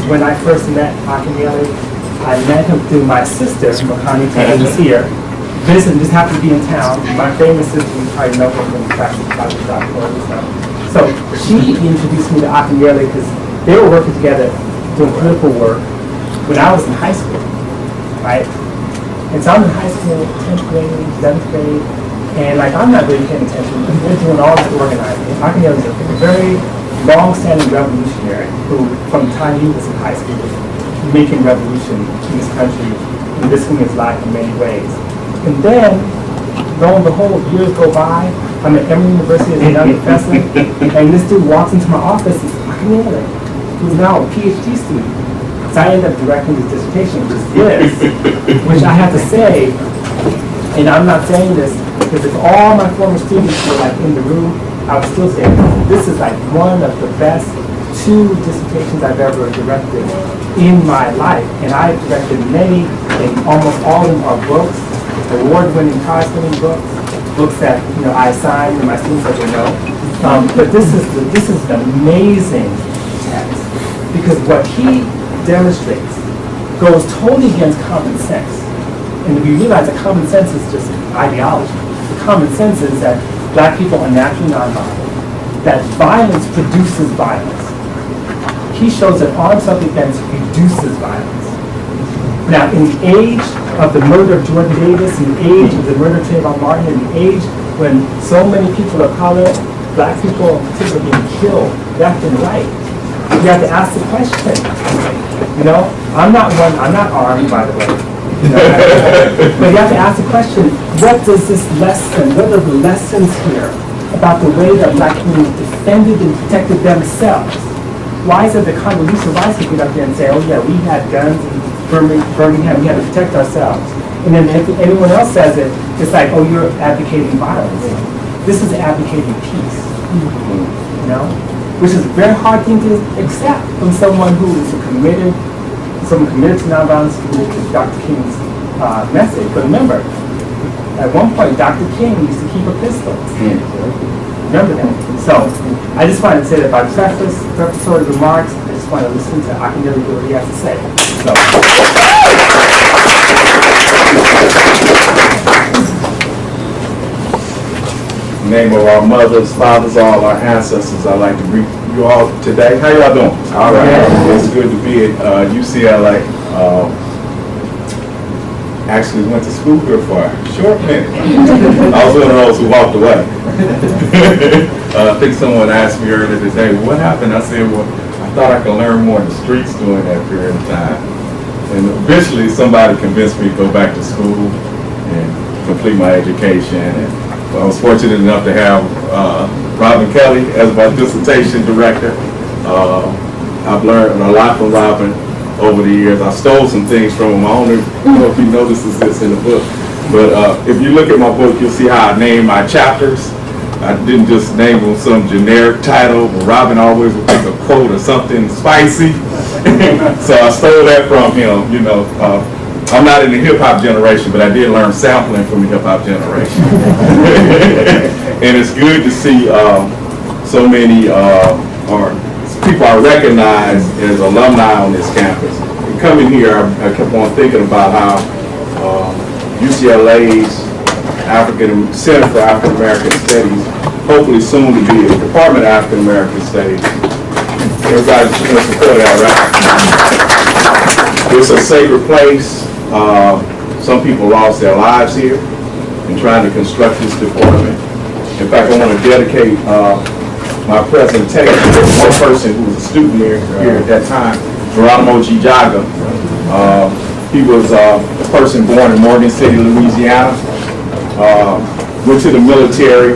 when I first met Akinyele, I met him through my sister, Makani, who was here. Vincent just happened to be in town. My famous sister, you probably know her from practice and stuff. So she introduced me to Akinyele because they were working together doing political work when I was in high school, right? And so I'm in high school, 10th grade, 7th grade, and like I'm not really paying attention. We're doing all this organizing. Akinyele is a very long-standing revolutionary who, from the time he was in high school, was making revolution in this country and risking his life in many ways. And then, lo and behold, years go by, I'm at Emory University as a young professor, and this dude walks into my office and says, Akinyele, who's now a PhD student. So I ended up directing his dissertation, which is this, which I have to say, and I'm not saying this because if all my former students were like in the room, I would still say this is like one of the best 2 dissertations I've ever directed in my life. And I've directed many, and almost all of them are books, award-winning, prize-winning books that I assign to my students that they know. But this is an amazing text because what he demonstrates goes totally against common sense. And we realize that common sense is just ideology. The common sense is that Black people are naturally nonviolent, that violence produces violence. He shows that armed self-defense reduces violence. Now, in the age of the murder of Jordan Davis, in the age of the murder of Trayvon Martin, in the age when so many people of color, Black people in particular, are being killed left and right, you have to ask the question. I'm not armed, by the way. But you have to ask the question, what does this lesson, what are the lessons here about the way that Black communities defended and protected themselves? Why is it that Condoleezza Rice could get up there and say, oh yeah, we had guns in Birmingham, we had to protect ourselves. And then if anyone else says it, it's like, oh, you're advocating violence. This is advocating peace, which is a very hard thing to accept from someone who is committed to nonviolence, committed to Dr. King's message. But remember, at one point, Dr. King used to keep a pistol. Remember that. So, I just wanted to say that by prefatory remarks, I just want to listen to Akinyele do what he has to say. So. In the name of our mothers, fathers, all our ancestors, I'd like to greet you all today. How y'all doing? All right. Yeah. It's good to be at UCLA. Actually went to school here for a short minute. I was one of those who walked away. I think someone asked me earlier today, what happened? I said, well, I thought I could learn more in the streets during that period of time. And eventually somebody convinced me to go back to school and complete my education. And I was fortunate enough to have Robin Kelly as my dissertation director. I've learned a lot from Robin over the years. I stole some things from him. I don't know if he notices this in the book, but if you look at my book, you'll see how I name my chapters. I didn't just name them some generic title, but Robin always would pick a quote or something spicy. So I stole that from him. I'm not in the hip-hop generation, but I did learn sampling from the hip-hop generation. And it's good to see so many people I recognize as alumni on this campus. And coming here, I kept on thinking about how UCLA's Center for African American Studies, hopefully soon to be a Department of African American Studies. Everybody's going to support that, right? It's a sacred place. Some people lost their lives here in trying to construct this department. In fact, I want to dedicate my presentation to one person who was a student here at that time, Geronimo G. Jaga. He was a person born in Morgan City, Louisiana, went to the military,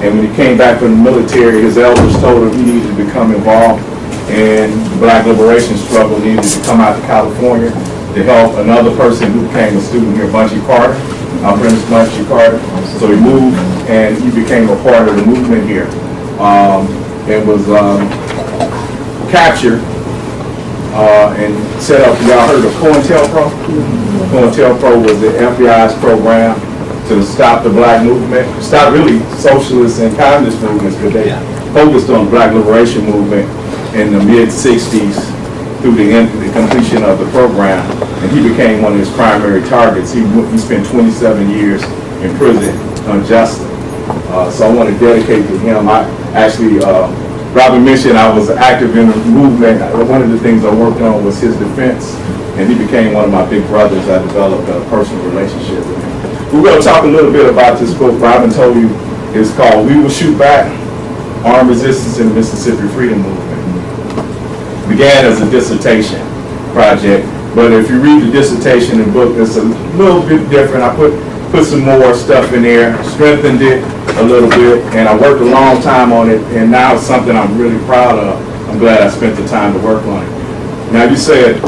and when he came back from the military, his elders told him he needed to become involved in the Black liberation struggle, needed to come out to California to help another person who became a student here, Bunchy Carter, Prince Bunchy Carter. So he moved and he became a part of the movement here. And was captured and set up. Y'all heard of COINTELPRO? COINTELPRO was the FBI's program to stop the Black movement, stop really socialist and communist movements, but they focused on the Black liberation movement in the mid-60s through the completion of the program, and he became one of his primary targets. He spent 27 years in prison unjustly. So I want to dedicate to him. I actually, Robin mentioned I was active in the movement. One of the things I worked on was his defense, and he became one of my big brothers. I developed a personal relationship with him. We're going to talk a little bit about this book. Robin told you it's called We Will Shoot Back, Armed Resistance in the Mississippi Freedom Movement. Began as a dissertation project, but if you read the dissertation in the book, it's a little bit different. I put some more stuff in there, strengthened it a little bit, and I worked a long time on it, and now it's something I'm really proud of. I'm glad I spent the time to work on it. Now you said,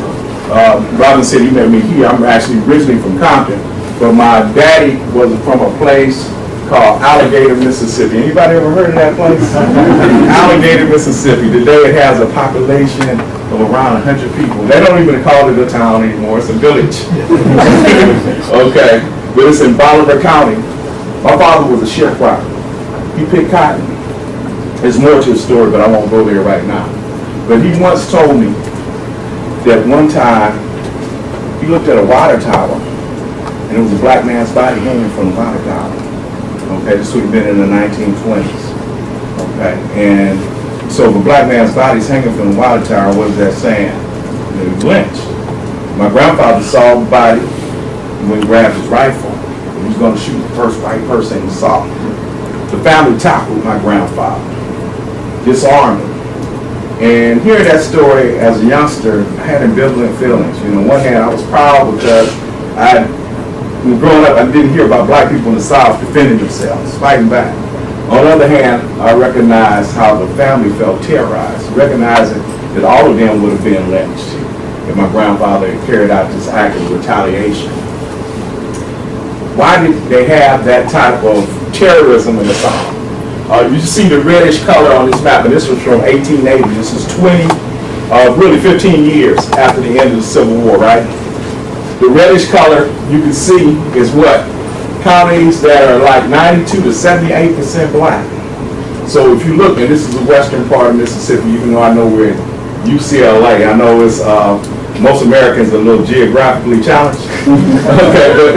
Robin said he met me here. I'm actually originally from Compton, but my daddy was from a place called Alligator, Mississippi. Anybody ever heard of that place? Alligator, Mississippi. Today it has a population of around 100 people. They don't even call it a town anymore. It's a village. Okay, but it's in Bolivar County. My father was a sharecropper. He picked cotton. There's more to the story, but I won't go there right now. But he once told me that one time he looked at a water tower, and it was a black man's body hanging from the water tower. Okay, this would have been in the 1920s. Okay, and so if a black man's body's hanging from the water tower, what is that saying? He was lynched. My grandfather saw the body when he grabbed his rifle. He was going to shoot the first white person he saw. The family tackled my grandfather, disarmed him. And hearing that story as a youngster, I had ambivalent feelings. You know, on one hand, I was proud because growing up, I didn't hear about black people in the South defending themselves, fighting back. On the other hand, I recognized how the family felt terrorized, recognizing that all of them would have been lynched if my grandfather had carried out this act of retaliation. Why did they have that type of terrorism in the South? You see the reddish color on this map, and this was from 1880. This is 15 years after the end of the Civil War, right? The reddish color you can see is what? Counties that are like 92 to 78% black. So if you look, and this is the western part of Mississippi, even though I know we're in UCLA, I know it's most Americans are a little geographically challenged. Okay, but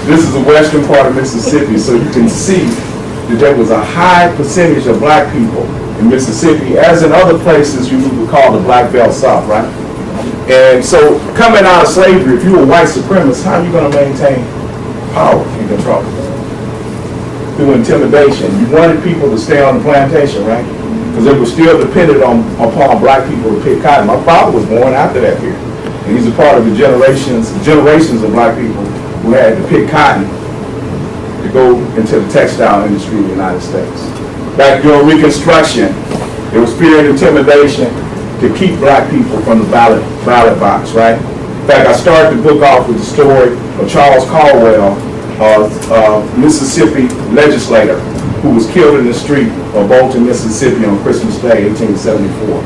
this is the western part of Mississippi, so you can see that there was a high percentage of black people in Mississippi, as in other places you would call the Black Belt South, right? And so coming out of slavery, if you were a white supremacist, how are you going to maintain power and control? Through intimidation. You wanted people to stay on the plantation, right? Because they were still dependent upon black people to pick cotton. My father was born after that period. And he's a part of the generations of black people who had to pick cotton to go into the textile industry in the United States. Back during Reconstruction, there was fear and intimidation to keep black people from the ballot box, right? In fact, I started the book off with the story of Charles Caldwell, a Mississippi legislator who was killed in the street of Bolton, Mississippi on Christmas Day, 1874.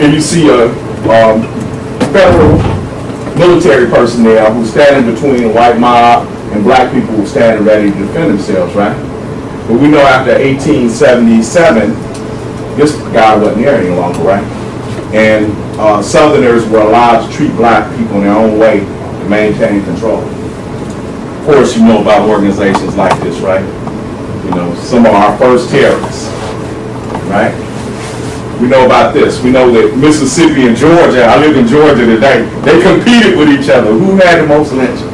And you see a federal military personnel who's standing between a white mob and black people who standing ready to defend themselves, right? But we know after 1877, this guy wasn't there any longer, right? And Southerners were allowed to treat black people in their own way to maintain control. Of course, you know about organizations like this, right? You know, some of our first terrorists, right? We know about this. We know that Mississippi and Georgia, I live in Georgia today, they competed with each other. Who had the most lynchings?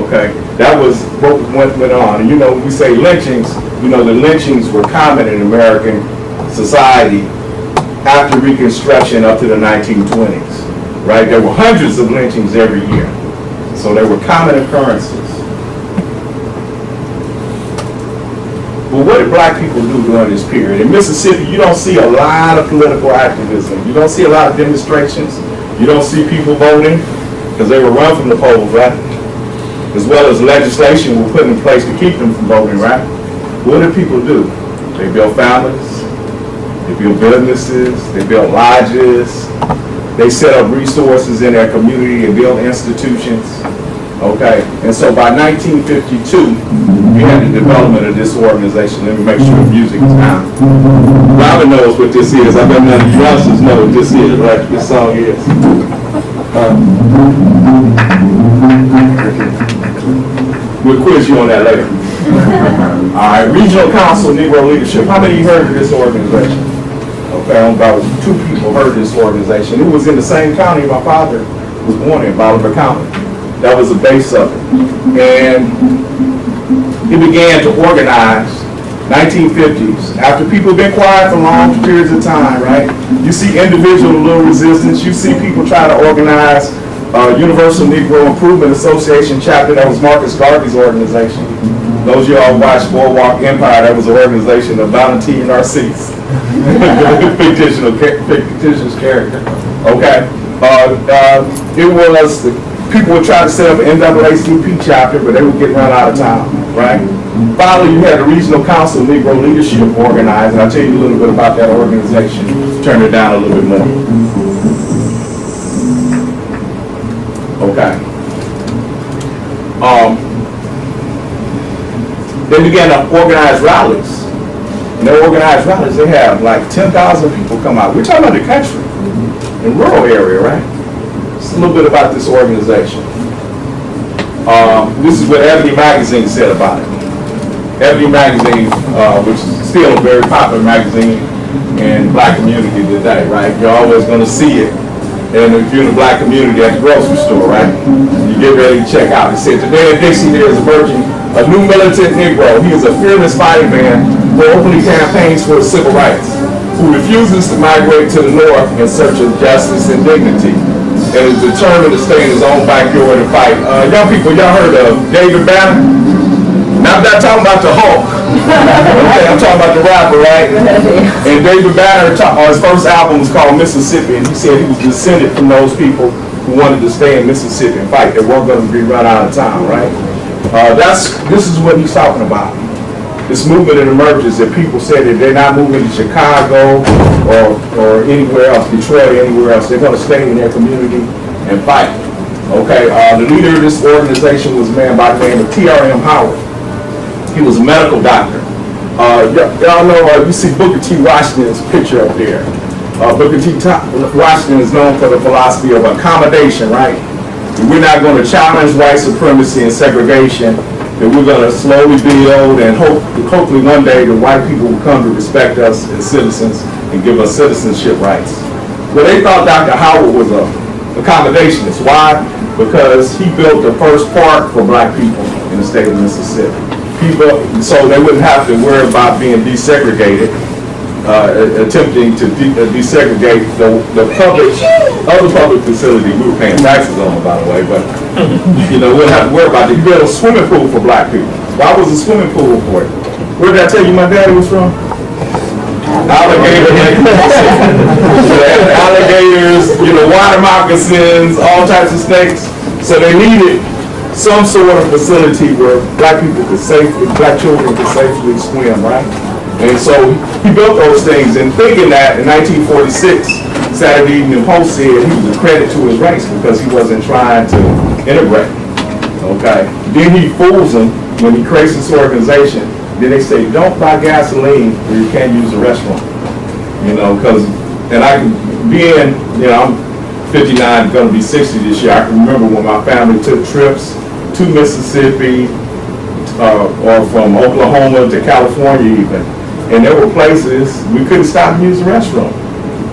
Okay, that was what went on. And you know, when we say lynchings, you know, the lynchings were common in American society after Reconstruction up to the 1920s, right? There were hundreds of lynchings every year. So they were common occurrences. But what did black people do during this period? In Mississippi, you don't see a lot of political activism. You don't see a lot of demonstrations. You don't see people voting because they were run from the polls, right? As well as legislation was put in place to keep them from voting, right? What did people do? They built families. They built businesses. They built lodges. They set up resources in their community and built institutions. Okay, and so by 1952, we had the development of this organization. Let me make sure the music is down. Robin knows what this is. I bet none of you youngsters know what this is, right? This song is. We'll quiz you on that later. All right, Regional Council Negro Leadership. How many of you heard of this organization? Okay, about 2 people heard of this organization. It was in the same county my father was born in, Bolivar County. That was the base of it. And he began to organize 1950s. After people have been quiet for long periods of time, right? You see individual little resistance. You see people try to organize Universal Negro Improvement Association chapter. That was Marcus Garvey's organization. Those of y'all who watched Boardwalk Empire, that was an organization of Valentine Narcisse. fictitious character. Okay. It was, people would try to set up an NAACP chapter, but they would get run out of town, right? Finally, you had the Regional Council Negro Leadership organized, and I'll tell you a little bit about that organization. Turn it down a little bit more. Okay. They began to organize rallies. And they organized rallies. They have like 10,000 people come out. We're talking about the country, in rural area, right? Just a little bit about this organization. This is what Ebony Magazine said about it. Ebony Magazine, which is still a very popular magazine in the black community today, right? You're always going to see it. And if you're in the black community at the grocery store, right? You get ready to check out. It said, today in Dixie there is emerging a new militant Negro. He is a fearless fighting man who openly campaigns for civil rights, who refuses to migrate to the north in search of justice and dignity, and is determined to stay in his own backyard and fight. Young people, y'all heard of David Banner? Now, I'm not talking about the Hulk. Okay, I'm talking about the rapper, right? And David Banner, his first album was called Mississippi, and he said he was descended from those people who wanted to stay in Mississippi and fight. They weren't going to be run out of town, right? This is what he's talking about. This movement that emerges that people say that they're not moving to Chicago or anywhere else, Detroit, anywhere else. They're going to stay in their community and fight. Okay, the leader of this organization was a man by the name of T.R.M. Howard. He was a medical doctor. Y'all know, you see Booker T. Washington's picture up there. Booker T. Washington is known for the philosophy of accommodation, right? We're not going to challenge white supremacy and segregation, that we're going to slowly build, and hopefully one day the white people will come to respect us as citizens and give us citizenship rights. Well, they thought Dr. Howard was an accommodationist. Why? Because he built the first park for black people in the state of Mississippi. So they wouldn't have to worry about being desegregated, attempting to desegregate the other public facility. We were paying taxes on them, by the way, but we wouldn't have to worry about it. You built a swimming pool for black people. Why was a swimming pool for it? Where did I tell you my daddy was from? Alligator, alligators, water moccasins, all types of snakes. So they needed some sort of facility where black children could safely swim, right? And so he built those things, and thinking that in 1946, Saturday Evening Post said he was a credit to his race because he wasn't trying to integrate. Okay. Then he fools them when he creates this organization. Then they say, don't buy gasoline where you can't use the restroom. And I can I'm 59, going to be 60 this year. I can remember when my family took trips to Mississippi or from Oklahoma to California even. And there were places we couldn't stop and use the restroom.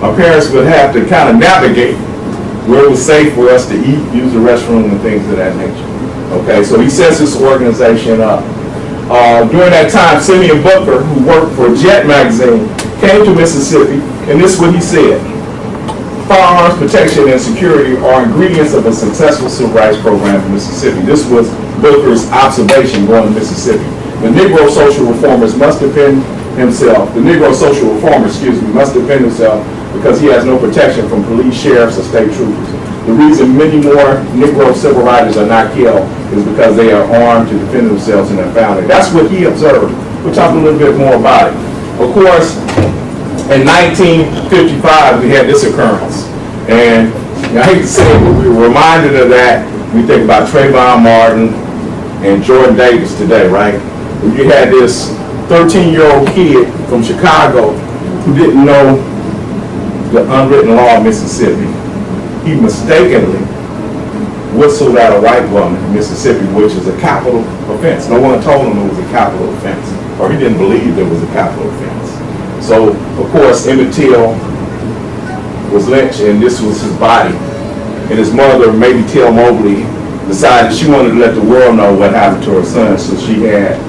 Our parents would have to kind of navigate where it was safe for us to eat, use the restroom, and things of that nature. Okay, so he sets this organization up. During that time, Simeon Butler, who worked for Jet magazine, came to Mississippi, and this is what he said. Firearms protection and security are ingredients of a successful civil rights program in Mississippi. This was Booker's observation going to Mississippi. The Negro social reformer must defend himself because he has no protection from police, sheriffs, or state troopers. The reason many more Negro civil rights are not killed is because they are armed to defend themselves and their family. That's what he observed. We'll talk a little bit more about it. Of course, in 1955, we had this occurrence. And I hate to say it, but we were reminded of that We think about Trayvon Martin and Jordan Davis today, right? You had this 13-year-old kid from Chicago who didn't know the unwritten law of Mississippi. He mistakenly whistled at a white woman in Mississippi, which is a capital offense. No one told him it was a capital offense, or he didn't believe it was a capital offense. So, of course, Emmett Till was lynched, and this was his body. And his mother, maybe Till Mobley, decided she wanted to let the world know what happened to her son, so she had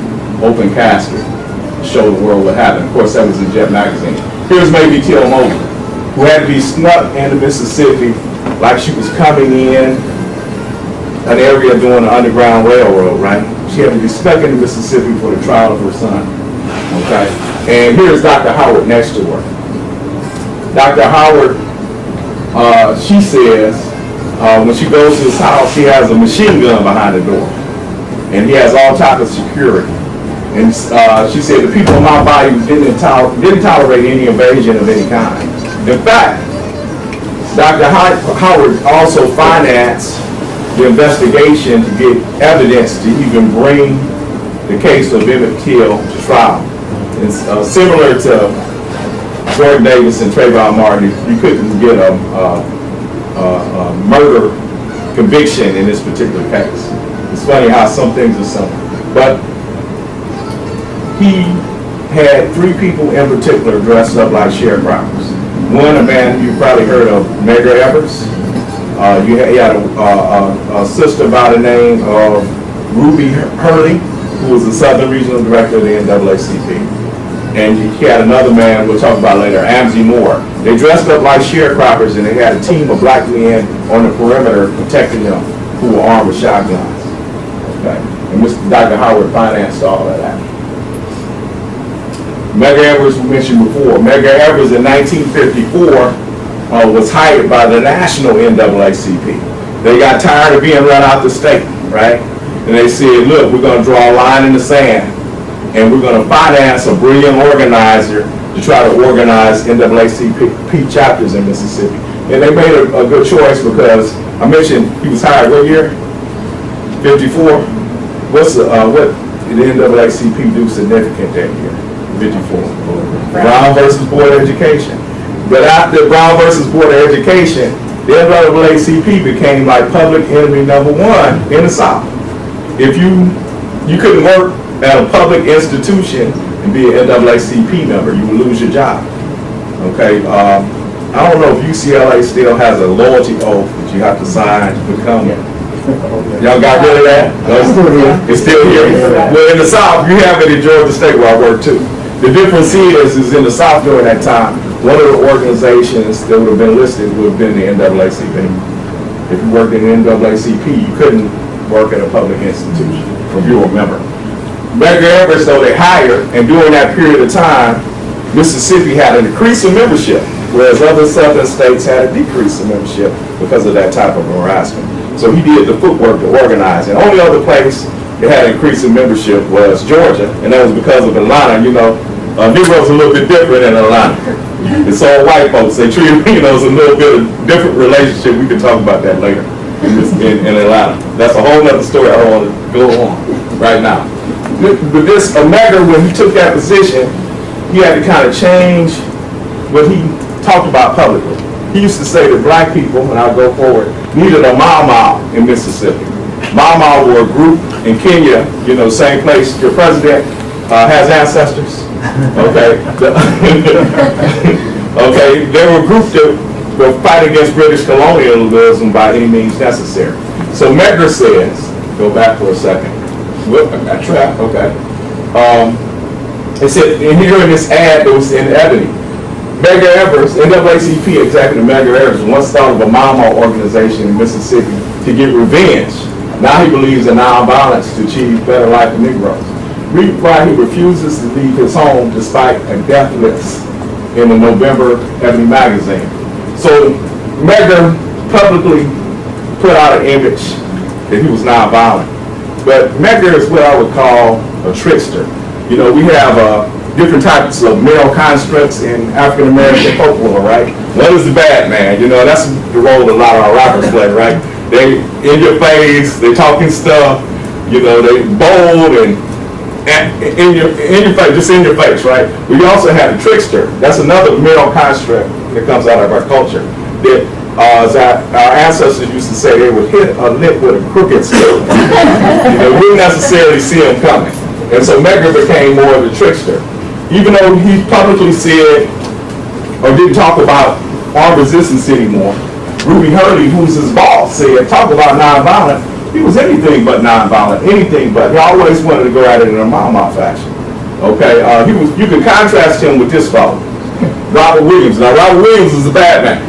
open casket to show the world what happened. Of course, that was in Jet magazine. Here's maybe Till Mobley, who had to be snuck into Mississippi like she was coming in an area doing the Underground Railroad, right? She had to be stuck into Mississippi for the trial of her son, okay? And here's Dr. Howard next to her. Dr. Howard, she says, when she goes to his house, he has a machine gun behind the door. And he has all type of security. And she said, the people in my body didn't tolerate any invasion of any kind. In fact, Dr. Howard also financed the investigation to get evidence to even bring the case of Emmett Till to trial. It's similar to Jordan Davis and Trayvon Martin. You couldn't get a murder conviction in this particular case. It's funny how some things are simple. But he had three people in particular dressed up like sharecroppers. One, a man you probably heard of, Medgar Evers. He had a sister by the name of Ruby Hurley, who was the Southern Regional Director of the NAACP. And he had another man we'll talk about later, Amzie Moore. They dressed up like sharecroppers, and they had a team of black men on the perimeter protecting them, who were armed with shotguns. Okay. And Dr. Howard financed all of that. Medgar Evers, we mentioned before. Medgar Evers in 1954 was hired by the national NAACP. They got tired of being run out the state, right? And they said, look, we're going to draw a line in the sand, and we're going to finance a brilliant organizer to try to organize NAACP chapters in Mississippi. And they made a good choice because I mentioned he was hired what year? 54? What did the NAACP do significant that year? 54. Brown versus Board of Education. But after Brown versus Board of Education, the NAACP became like public enemy number one in the South. If you couldn't work at a public institution and be an NAACP member, you would lose your job. Okay, I don't know if UCLA still has a loyalty oath that you have to sign to become one. Y'all got rid of that? No, it's still here. Well, in the South, you have it in Georgia State where I work too. The difference is in the South during that time, one of the organizations that would have been listed would have been the NAACP. If you worked in the NAACP, you couldn't work at a public institution if you were a member. Medgar Evers, though, they hired, and during that period of time, Mississippi had an increase in membership, whereas other southern states had a decrease in membership because of that type of harassment. So he did the footwork to organize. And only other place that had an increase in membership was Georgia, and that was because of Atlanta. You know, Negroes a little bit different in Atlanta. It's all white folks. They treat it's a little bit of different relationship. We can talk about that later in Atlanta. That's a whole other story I don't want to go on right now. But this Medgar, when he took that position, he had to kind of change what he talked about publicly. He used to say that black people, and I'll go forward, needed a Mau Mau in Mississippi. Mau Mau were a group in Kenya, same place your president has ancestors. Okay. Okay, they were a group that were fighting against British colonialism by any means necessary. So Medgar says, go back for a second. Whoop, I got trapped, okay. It said, and here in this ad that was in Ebony, Medgar Evers, NAACP executive Medgar Evers once thought of a Mau Mau organization in Mississippi to get revenge. Now he believes in nonviolence to achieve better life for Negroes. Read why he refuses to leave his home despite a death list in the November Ebony magazine. So Medgar publicly put out an image that he was nonviolent. But Medgar is what I would call a trickster. We have different types of male constructs in African American folklore, right? One is the bad man, that's the role a lot of our rappers play, right? They in your face, they talking stuff, you know, they bold and in your face, just in your face, right? We also had a trickster. That's another male construct that comes out of our culture. That as our ancestors used to say, they would hit a lick with a crooked stick. You know, we didn't necessarily see him coming. And so Medgar became more of a trickster. Even though he publicly said, or didn't talk about armed resistance anymore, Ruby Hurley, who's his boss, said, talk about nonviolent. He was anything but nonviolent, anything but. He always wanted to go at it in a mama fashion. Okay, you can contrast him with this fellow, Robert Williams. Now, Robert Williams is a bad man.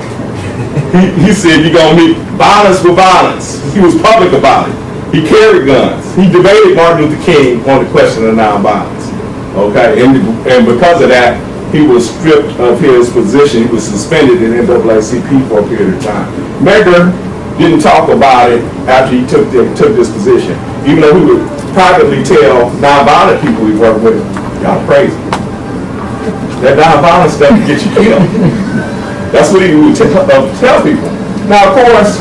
He said you're going to meet violence with violence. He was public about it. He carried guns. He debated Martin Luther King on the question of nonviolence. Okay, and because of that, he was stripped of his position. He was suspended in NAACP for a period of time. Medgar didn't talk about it after he took this position, even though he would privately tell nonviolent people he worked with, y'all crazy. That nonviolent stuff can get you killed. That's what he would tell people. Now, of course,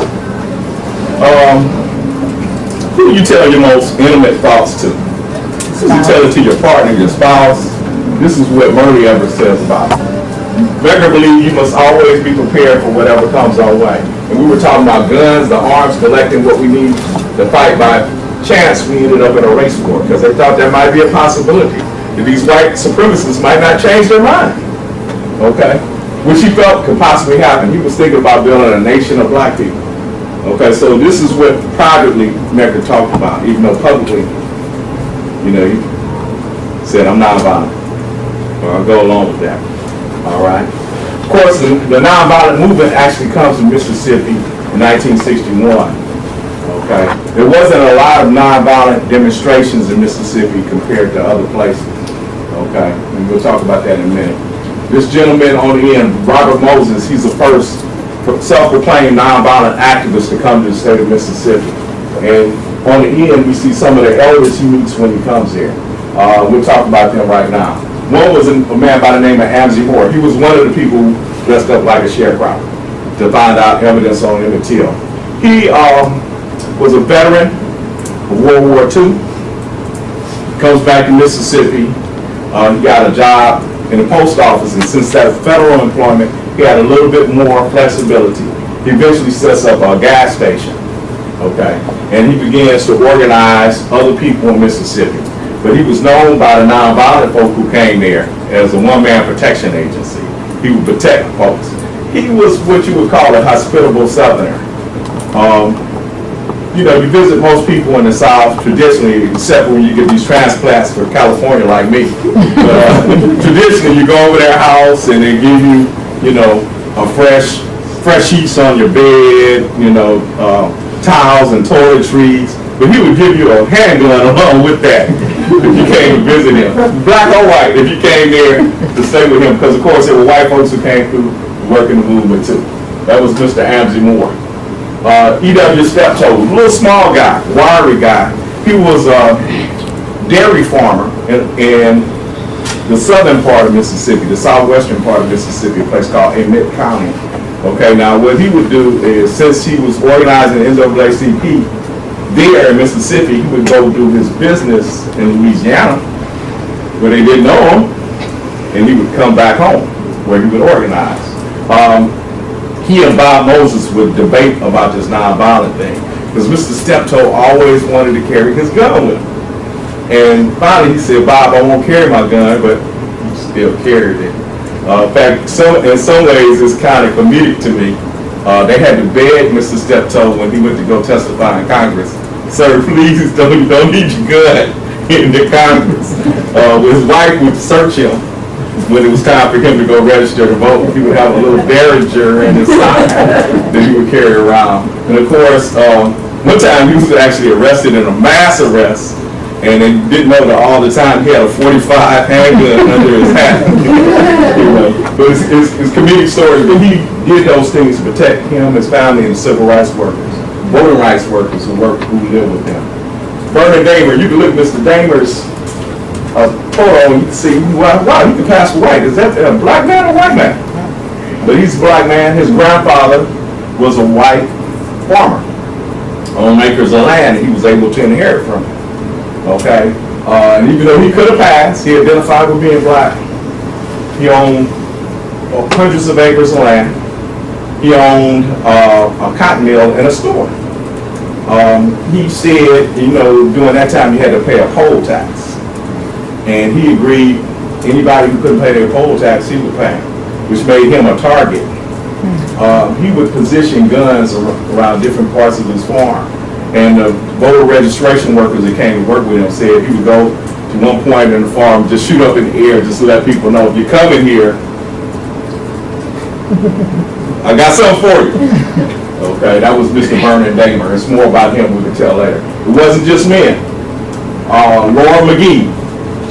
who do you tell your most intimate thoughts to? You tell it to your partner, your spouse. This is what Murray Evers says about it. Medgar believed you must always be prepared for whatever comes our way. And we were talking about guns, the arms, collecting what we need to fight. By chance, we ended up in a race war because they thought there might be a possibility that these white supremacists might not change their mind. Okay? Which he felt could possibly happen. He was thinking about building a nation of black people. Okay, so this is what privately Medgar talked about, even though publicly, you know, he said, I'm nonviolent. I'll go along with that. All right. Of course, the nonviolent movement actually comes from Mississippi in 1961. Okay. There wasn't a lot of nonviolent demonstrations in Mississippi compared to other places. Okay. And we'll talk about that in a minute. This gentleman on the end, Robert Moses, he's the first self-proclaimed nonviolent activist to come to the state of Mississippi. And on the end, we see some of the elders he meets when he comes here. We'll talk about them right now. One was a man by the name of Amzie Moore. He was one of the people who dressed up like a sharecropper to find out evidence on Emmett Till. He was a veteran of World War II. Comes back to Mississippi. He got a job in the post office, and since that federal employment, he had a little bit more flexibility. He eventually sets up a gas station. Okay, and he begins to organize other people in Mississippi. But he was known by the nonviolent folk who came there as a one-man protection agency. He would protect folks. He was what you would call a hospitable Southerner. You know, you visit most people in the South traditionally, except when you get these transplants for California like me. Traditionally, you go over their house and they give you, you know, a fresh sheets on your bed, you know, towels and toiletries. But he would give you a handgun along with that if you came to visit him. Black or white, if you came there to stay with him. Because, of course, there were white folks who came through working the movement, too. That was Mr. Amzie Moore. E.W. Steptoe, a little small guy, wiry guy. He was a dairy farmer in the southern part of Mississippi, the southwestern part of Mississippi, a place called Emmett County. Okay, now what he would do is, since he was organizing NAACP, there in Mississippi, he would go do his business in Louisiana, where they didn't know him, and he would come back home, where he would organize. He and Bob Moses would debate about this nonviolent thing, because Mr. Steptoe always wanted to carry his gun with him. And finally he said, Bob, I won't carry my gun, but he still carried it. In fact, in some ways, it's kind of comedic to me. They had to beg Mr. Steptoe when he went to go testify in Congress, sir, please don't need your gun in the Congress. His wife would search him when it was time for him to go register to vote. He would have a little Derringer in his side that he would carry around. And of course, one time he was actually arrested in a mass arrest, and they didn't know that all the time he had a .45 handgun under his hat. But it's comedic stories, but he did those things to protect him, his family, and civil rights workers, voting rights workers who live with him. Bernard Damer, you can look at Mr. Damer's photo and you can see, wow, he can pass for white. Is that a black man or white man? But he's a black man. His grandfather was a white farmer. on acres of land that he was able to inherit from him. Okay? And even though he could have passed, he identified with being black. He owned hundreds of acres of land. He owned a cotton mill and a store. He said, during that time you had to pay a poll tax. And he agreed anybody who couldn't pay their poll tax, he would pay, which made him a target. He would position guns around different parts of his farm. And the voter registration workers that came to work with him said he would go to one point in the farm, just shoot up in the air just to let people know, if you're coming here, I got something for you. Okay, that was Mr. Vernon Damer. It's more about him we can tell later. It wasn't just men. Laura McGee,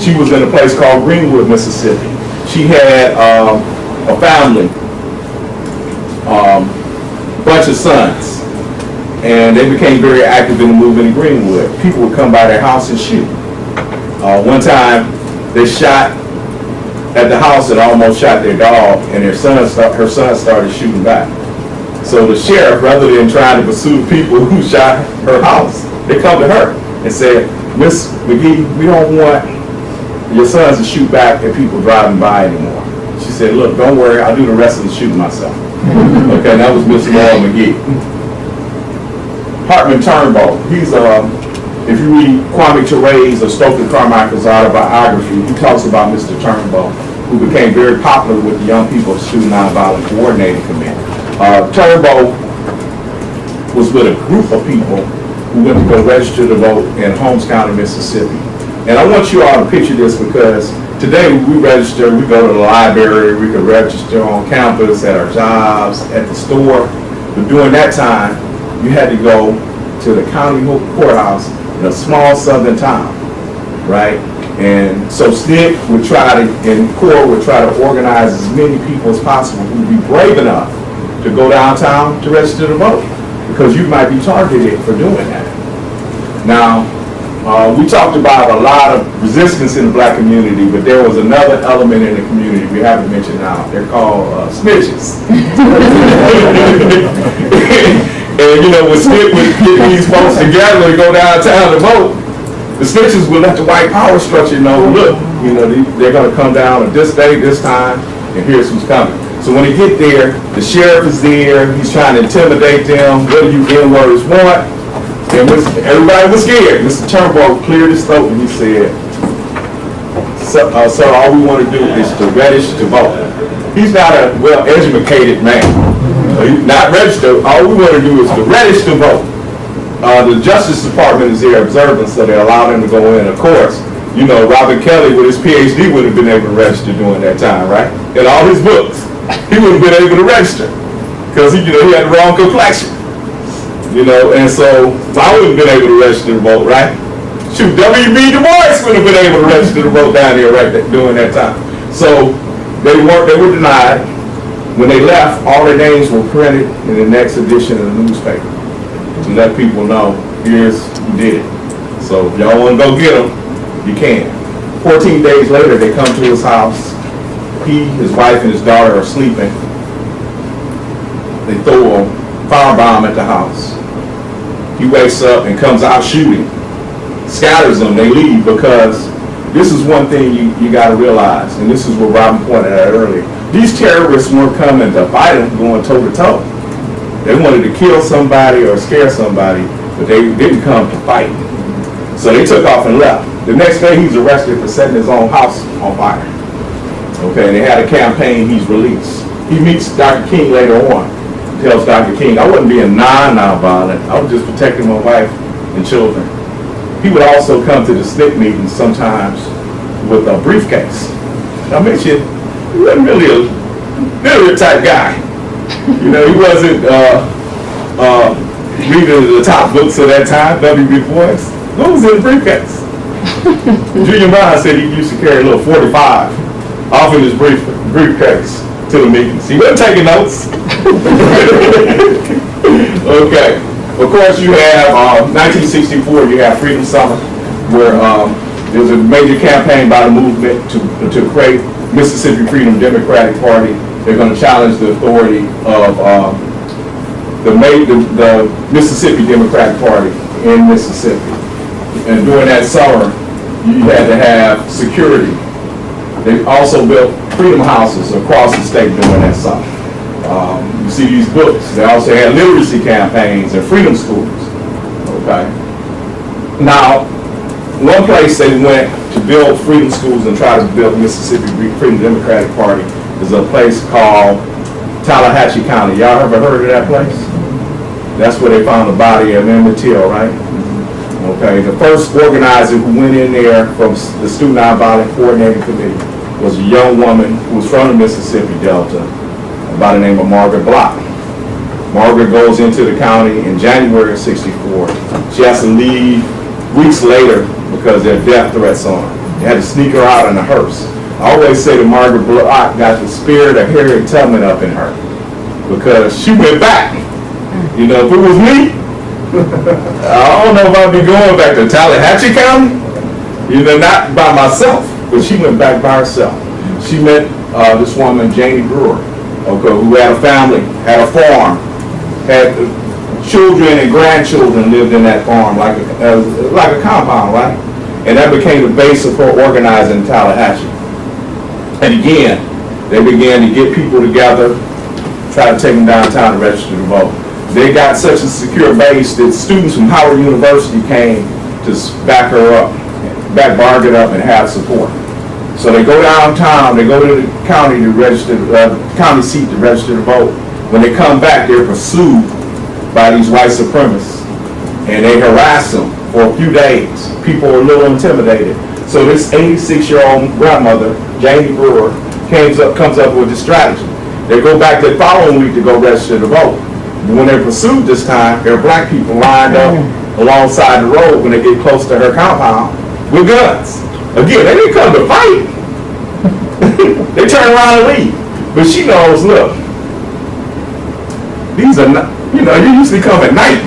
she was in a place called Greenwood, Mississippi. She had a family, bunch of sons, and they became very active in the movement in Greenwood. People would come by their house and shoot. One time, they shot at the house and almost shot their dog, and her son started shooting back. So the sheriff, rather than trying to pursue the people who shot her house, they come to her and said, Miss McGee, we don't want your sons to shoot back at people driving by anymore. She said, look, don't worry, I'll do the rest of the shooting myself. Okay, that was Miss Laura McGee. Hartman Turnbow, he's if you read Kwame Ture's or Stokely Carmichael's autobiography, he talks about Mr. Turnbow, who became very popular with the young people of the Student Nonviolent Coordinating Committee. Turnbow was with a group of people who went to go register to vote in Holmes County, Mississippi. And I want you all to picture this, because today we register, we go to the library, we can register on campus, at our jobs, at the store. But during that time, you had to go to the county courthouse in a small southern town, right? And so SNCC would try to, and CORE would try to organize as many people as possible who would be brave enough to go downtown to register to vote, because you might be targeted for doing that. Now, we talked about a lot of resistance in the black community, but there was another element in the community we haven't mentioned now. They're called snitches. And when SNCC would get these folks together to go downtown to vote, the snitches would let the white power structure know, look, they're going to come down at this day, this time, and here's who's coming. So when they get there, the sheriff is there, he's trying to intimidate them, what do you N-words want? And everybody was scared. Mr. Turnbow cleared his throat and he said, sir, all we want to do is to register to vote. He's not a well-educated man. He's not registered. All we want to do is to register to vote. The Justice Department is there observing, so they allowed him to go in. Of course, Robert Kelly with his PhD would have been able to register during that time, right? In all his books, he would have been able to register because he had the wrong complexion. And so I wouldn't have been able to register to vote, right? Shoot, W.B. Du Bois would have been able to register to vote down there during that time. So they were denied. When they left, all their names were printed in the next edition of the newspaper to let people know, here's who did it. So if y'all want to go get them, you can. 14 days later, they come to his house. He, his wife, and his daughter are sleeping. They throw a firebomb at the house. He wakes up and comes out shooting. Scatters them, they leave, because this is one thing you got to realize, and this is what Robin pointed out earlier. These terrorists weren't coming to fight them, going toe-to-toe. They wanted to kill somebody or scare somebody, but they didn't come to fight. So they took off and left. The next day, he's arrested for setting his own house on fire. Okay, and they had a campaign, he's released. He meets Dr. King later on. He tells Dr. King, I wasn't being non-violent, I was just protecting my wife and children. He would also come to the SNCC meetings sometimes with a briefcase. I mentioned, he wasn't really a literate type guy. He wasn't reading the top books of that time, W.B. Du Bois. What was in the briefcase? Junior Bond said he used to carry a little 45 off in his briefcase to the meetings. He wasn't taking notes. Okay. Of course, you have 1964. You have Freedom Summer, where there was a major campaign by the movement to create Mississippi Freedom Democratic Party. They're going to challenge the authority of the Mississippi Democratic Party in Mississippi. And during that summer, you had to have security. They also built freedom houses across the state during that summer. You see these books. They also had literacy campaigns and freedom schools. Okay. Now, one place they went to build freedom schools and try to build Mississippi Freedom Democratic Party is a place called Tallahatchie County. Y'all ever heard of that place? That's where they found the body of Emmett Till, right? Okay, the first organizer who went in there from the Student Nonviolent Coordinating Committee was a young woman who was from the Mississippi Delta by the name of Margaret Block. Margaret goes into the county in January of '64. She has to leave weeks later because there are death threats on her. They had to sneak her out in a hearse. I always say that Margaret Block got the spirit of Harriet Tubman up in her because she went back. You know, if it was me, I don't know if I'd be going back to Tallahatchie County. You know, not by myself, but she went back by herself. She met this woman, Janie Brewer, okay, who had a family, had a farm, had children and grandchildren lived in that farm like a compound, right? And that became the base of her organizing in Tallahatchie. And again, they began to get people together, try to take them downtown to register to vote. They got such a secure base that students from Howard University came to back her up, back Margaret up and have support. So they go downtown, they go to the county to register, county seat to register to vote. When they come back, they're pursued by these white supremacists and they harass them for a few days. People are a little intimidated. So this 86-year-old grandmother, Janie Brewer, comes up with this strategy. They go back the following week to go register to vote. When they're pursued this time, there are black people lined up alongside the road when they get close to her compound with guns. Again, they didn't come to fight. They turn around and leave. But she knows, look, these are not, you usually come at night.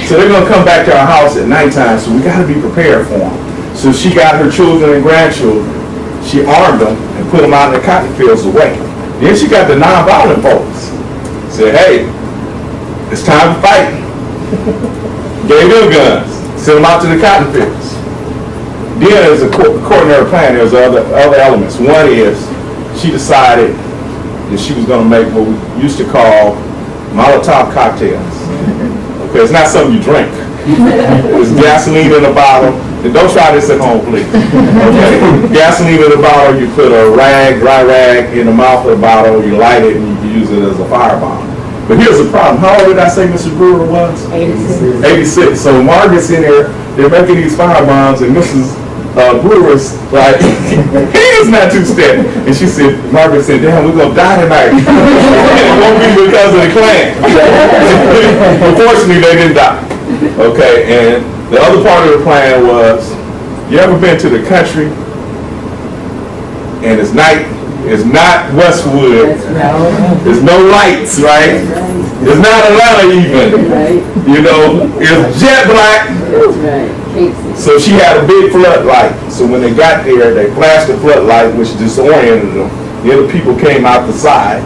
So they're going to come back to our house at nighttime, so we got to be prepared for them. So she got her children and grandchildren. She armed them and put them out in the cotton fields away. Then she got the nonviolent folks. Said, hey, it's time to fight. Gave them guns. Sent them out to the cotton fields. Then as a coordinator plan, there's other elements. One is she decided that she was going to make what we used to call Molotov cocktails. Okay, it's not something you drink. It's gasoline in a bottle. And don't try this at home, please. Okay, gasoline in a bottle, you put a dry rag in the mouth of the bottle, you light it, and you can use it as a firebomb. But here's the problem. How old did I say Mr. Brewer was? 86. 86. So Margaret's in there, they're making these firebombs, and Mrs. Brewer's like, he's not too steady. And Margaret said, damn, we're going to die tonight. It won't be because of the Klan. Unfortunately, they didn't die. Okay, and the other part of the plan was, you ever been to the country and it's night? It's not Westwood. There's no lights, right? It's not Atlanta even. It's jet black. So she had a big floodlight. So when they got there, they flashed the floodlight, which disoriented them. The other people came out the side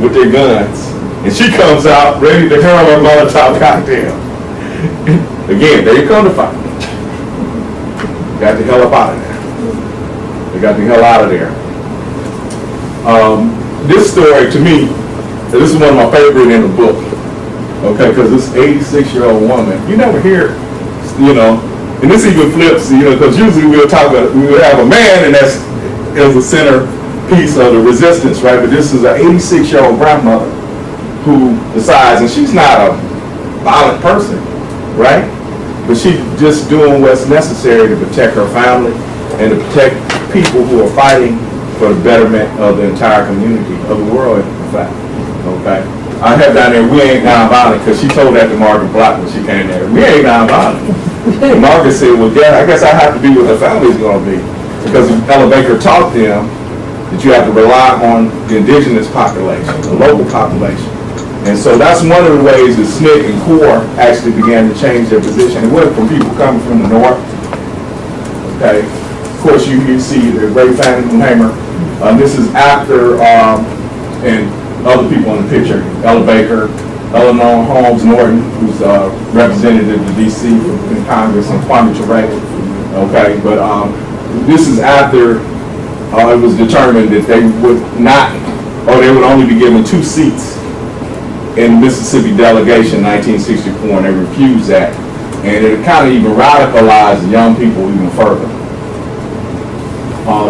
with their guns. And she comes out ready to hurl a Molotov cocktail. Again, they come to fight. Got the hell up out of there. They got the hell out of there. This story, to me, this is one of my favorite in the book. Okay, because this 86-year-old woman, you never hear, and this even flips, because usually we would have a man, and that's the centerpiece of the resistance, right? But this is an 86-year-old grandmother who decides, and she's not a violent person, right? But she's just doing what's necessary to protect her family and to protect people who are fighting for the betterment of the entire community, of the world, in fact. Okay? I have down there, we ain't nonviolent, because she told that to Margaret Block when she came there. We ain't nonviolent. And Margaret said, well, Dad, I guess I have to be where the family's going to be. Because Ella Baker taught them that you have to rely on the indigenous population, the local population. And so that's one of the ways that SNCC and CORE actually began to change their position. It wasn't from people coming from the north. Okay. Of course, you see the great family from Hamer. This is after, and other people in the picture, Ella Baker, Eleanor Holmes Norton, who's representative to DC in Congress, and Kwame Ture. Okay, but this is after it was determined that they would not, or they would only be given 2 seats in the Mississippi delegation in 1964, and they refused that. And it kind of even radicalized the young people even further.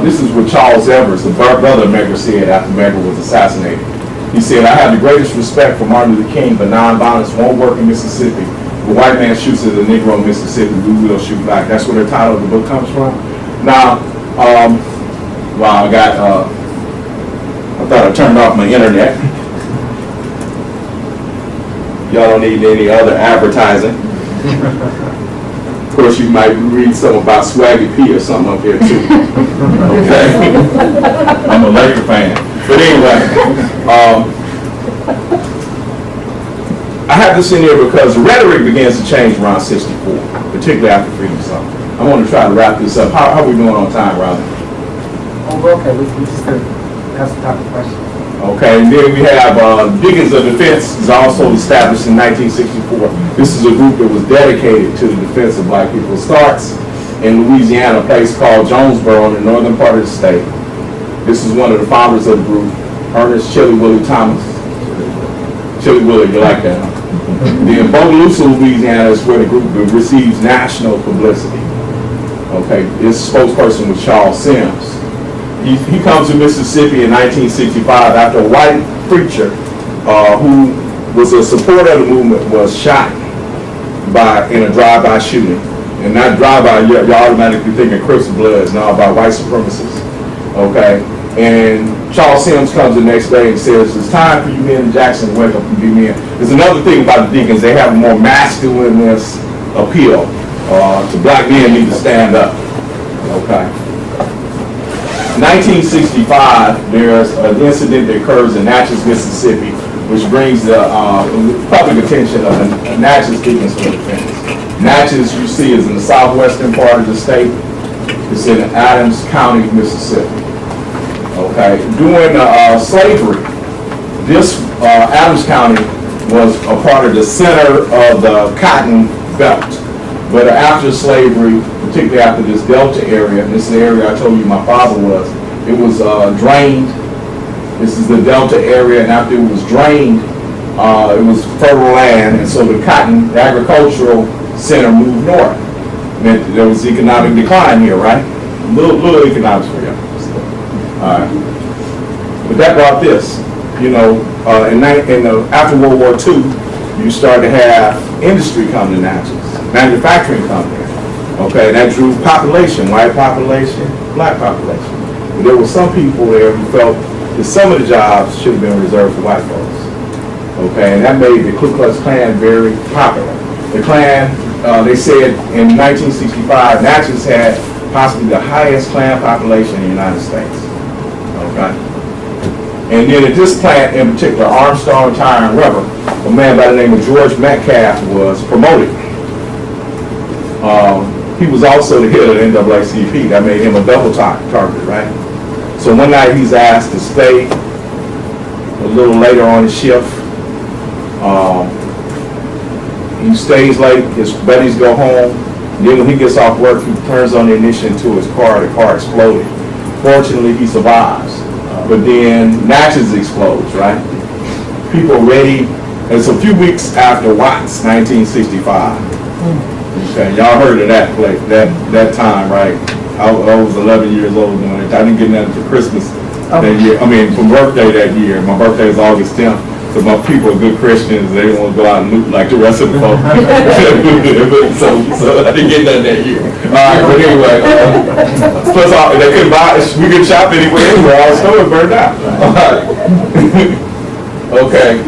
This is what Charles Evers, the brother of Medgar, said after Medgar was assassinated. He said, "I have the greatest respect for Martin Luther King, but nonviolence won't work in Mississippi. If a white man shoots at a Negro in Mississippi, we will shoot back." That's where the title of the book comes from. Now, I thought I turned off my internet. Y'all don't need any other advertising. Of course, you might read something about Swaggy P or something up here too. Okay? I'm a Laker fan. But anyway, I have this in here because the rhetoric begins to change around 64, particularly after Freedom Summer. I want to try to wrap this up. How are we doing on time, Robin? Oh, we're okay. We just have some type of question. Okay, and then we have Deacons of Defense is also established in 1964. This is a group that was dedicated to the defense of black people. It starts in Louisiana, a place called Jonesboro in the northern part of the state. This is one of the founders of the group, Ernest Chili Willie Thomas. Chili Willie, you like that, huh? Then Bogalusa, Louisiana is where the group receives national publicity. Okay, this spokesperson was Charles Sims. He comes to Mississippi in 1965 after a white preacher who was a supporter of the movement was shot in a drive-by shooting. And that drive-by, you're automatically thinking Crips Bloods, now by white supremacists. Okay? And Charles Sims comes the next day and says, "It's time for you men in Jackson to wake up and be men." There's another thing about the Deacons, they have a more masculineness appeal. To black men need to stand up. Okay? 1965, there's an incident that occurs in Natchez, Mississippi, which brings the public attention of the Natchez Deacons for Defense. Natchez, you see, is in the southwestern part of the state. It's in Adams County, Mississippi. Okay, during slavery, this Adams County was a part of the center of the cotton belt. But after slavery, particularly after this Delta area, and this is the area I told you my father was, it was drained. This is the Delta area, and after it was drained, it was fertile land, and so the agricultural center moved north. Meant there was economic decline here, right? Little economics for you. All right. But that brought this, after World War II, you started to have industry come to Natchez. Manufacturing company. Okay, that drew population, white population, black population. But there were some people there who felt that some of the jobs should have been reserved for white folks. Okay, and that made the Ku Klux Klan very popular. The Klan, they said in 1965, Natchez had possibly the highest Klan population in the United States. Okay. And then at this plant in particular, Armstrong Tire and Rubber, a man by the name of George Metcalf was promoted. He was also the head of the NAACP. That made him a double target, right? So one night he's asked to stay a little later on his shift. He stays late, his buddies go home. Then when he gets off work, he turns on the ignition to his car, the car exploded. Fortunately, he survives. But then Natchez explodes, right? People are ready. It's a few weeks after Watts, 1965. Okay, y'all heard of that place, that time, right? I was 11 years old doing it. I didn't get nothing for Christmas that year. I mean, for birthday that year. My birthday is August 10th. So my people are good Christians. They don't want to go out and loot like the rest of the folks. so I didn't get nothing that year. All right, but anyway. Plus, they couldn't buy it. We could shop anywhere. All the stores burned out. All right. Okay.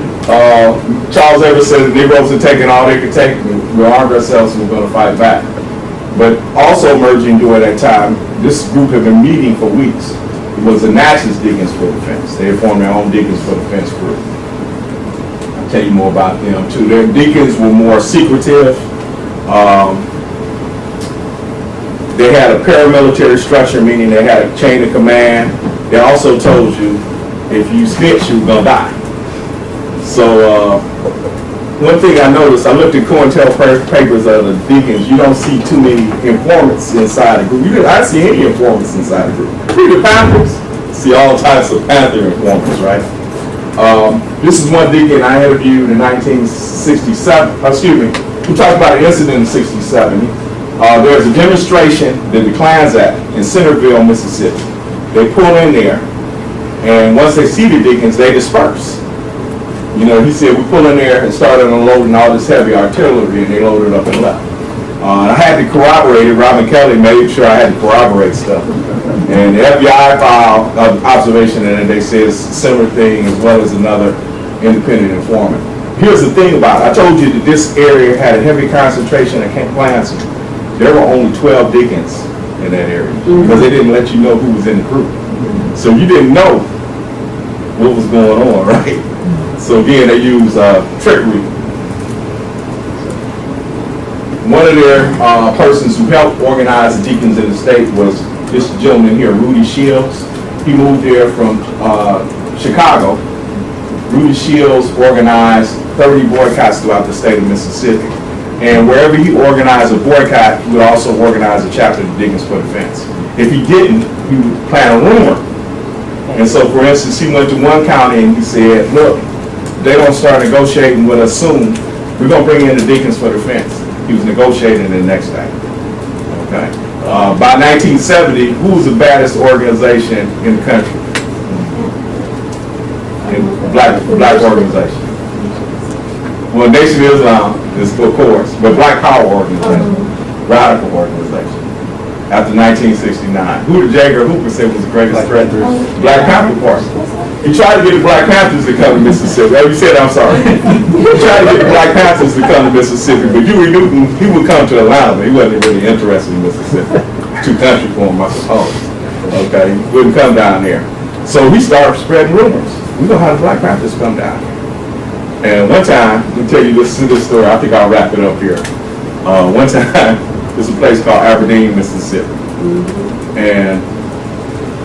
Charles Evers said the Negroes had taken all they could take. We armed ourselves and we're going to fight back. But also emerging during that time, this group had been meeting for weeks. It was the Natchez Deacons for Defense. They had formed their own Deacons for Defense group. I'll tell you more about them too. Their deacons were more secretive. They had a paramilitary structure, meaning they had a chain of command. They also told you if you snitch, you were going to die. So one thing I noticed, I looked at COINTELPRO papers of the deacons, you don't see too many informants inside the group. I see any informants inside the group. Read the Panthers, see all types of Panther informants, right? This is one deacon I interviewed in 1967, we talked about an incident in 67. There's a demonstration that the Klans at in Centerville, Mississippi. They pull in there, and once they see the deacons, they disperse. You know, he said, we pull in there and started unloading all this heavy artillery, and they loaded up and left. I had to corroborate it. Robin Kelly made sure I had to corroborate stuff. And the FBI filed an observation, and they said it's a similar thing as well as another independent informant. Here's the thing about it. I told you that this area had a heavy concentration of Klansmen. There were only 12 deacons in that area because they didn't let you know who was in the group. So you didn't know what was going on, right? So again, they use trickery. One of their persons who helped organize the deacons in the state was this gentleman here, Rudy Shields. He moved there from Chicago. Rudy Shields organized 30 boycotts throughout the state of Mississippi. And wherever he organized a boycott, he would also organize a chapter of the Deacons for Defense. If he didn't, he would plan a rumor. And so, for instance, he went to one county and he said, look, they don't start negotiating with us soon. We're going to bring in the Deacons for Defense. He was negotiating the next day. Okay. By 1970, who was the baddest organization in the country? Black organization. Well, Nation of Islam is, of course, but Black Power organization, radical organization. After 1969, who did J. Edgar Hoover say was the greatest threat? Black Panther Party. He tried to get the Black Panthers to come to Mississippi. Oh, you said, I'm sorry. He tried to get the Black Panthers to come to Mississippi, but Huey Newton, he would come to Atlanta. He wasn't really interested in Mississippi. Too country for him, I suppose. Okay, he wouldn't come down there. So he started spreading rumors. We know how the Black Panthers come down here. And one time, let me tell you this story. I think I'll wrap it up here. One time, there's a place called Aberdeen, Mississippi. And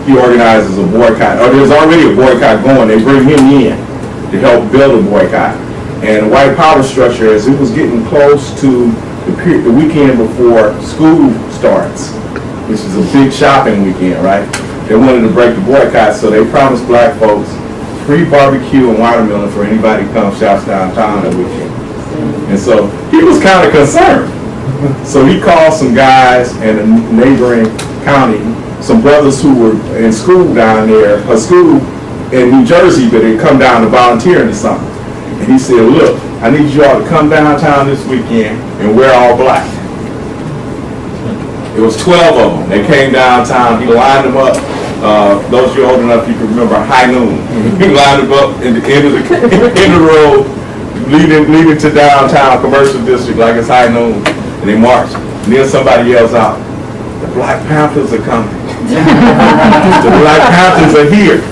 he organizes a boycott. Or there's already a boycott going. They bring him in to help build a boycott. And the white power structure, as it was getting close to the weekend before school starts, which is a big shopping weekend, right? They wanted to break the boycott, so they promised black folks free barbecue and watermelon for anybody who comes shops downtown that weekend. And so he was kind of concerned. So he called some guys in a neighboring county, some brothers who were in school down there, a school in New Jersey, but they come down to volunteer in the summer. And he said, look, I need you all to come downtown this weekend and wear all black. It was 12 of them. They came downtown. He lined them up. Those of you old enough, you can remember High Noon. He lined them up in the end of the road, leading to downtown commercial district like it's High Noon. And they marched. And then somebody yells out, the Black Panthers are coming. The Black Panthers are here.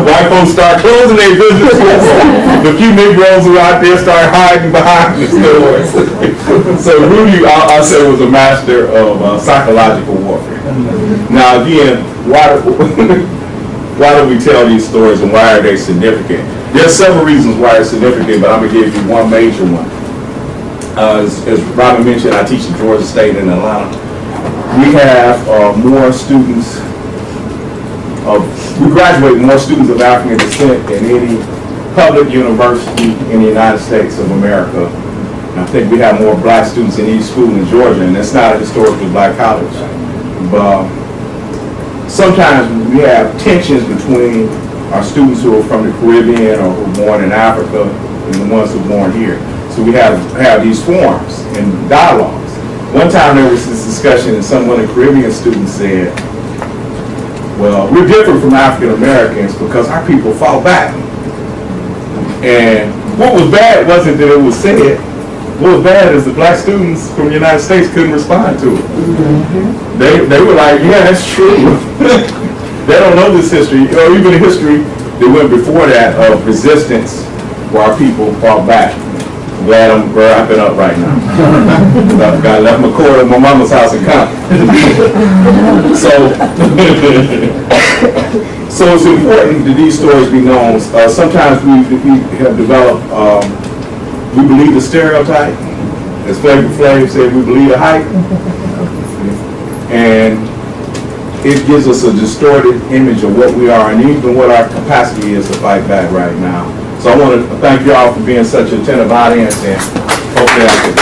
White folks start closing their businesses. The few Negroes who out there start hiding behind the stores. So Rudy, I said, was a master of psychological warfare. Now again, why do we tell these stories and why are they significant? There's several reasons why they're significant, but I'm going to give you one major one. As Robin mentioned, I teach at Georgia State in Atlanta. We have more students we graduate more students of African descent than any public university in the United States of America. And I think we have more black students in each school in Georgia, and it's not a historically black college. But sometimes we have tensions between our students who are from the Caribbean or who are born in Africa and the ones who are born here. So we have these forums and dialogues. One time there was this discussion and some of the Caribbean students said, well, we're different from African Americans because our people fought back. And what was bad wasn't that it was said. What was bad is the black students from the United States couldn't respond to it. They were like, yeah, that's true. They don't know this history, or even the history that went before that of resistance where our people fought back. I'm glad I'm wrapping up right now. I left my cord at my mama's house in Compton. So it's important that these stories be known. Sometimes we have developed, we believe the stereotype. As Flavor Flav said, we believe the hype. And it gives us a distorted image of what we are and even what our capacity is to fight back right now. So I want to thank you all for being such an attentive audience, and hopefully I can.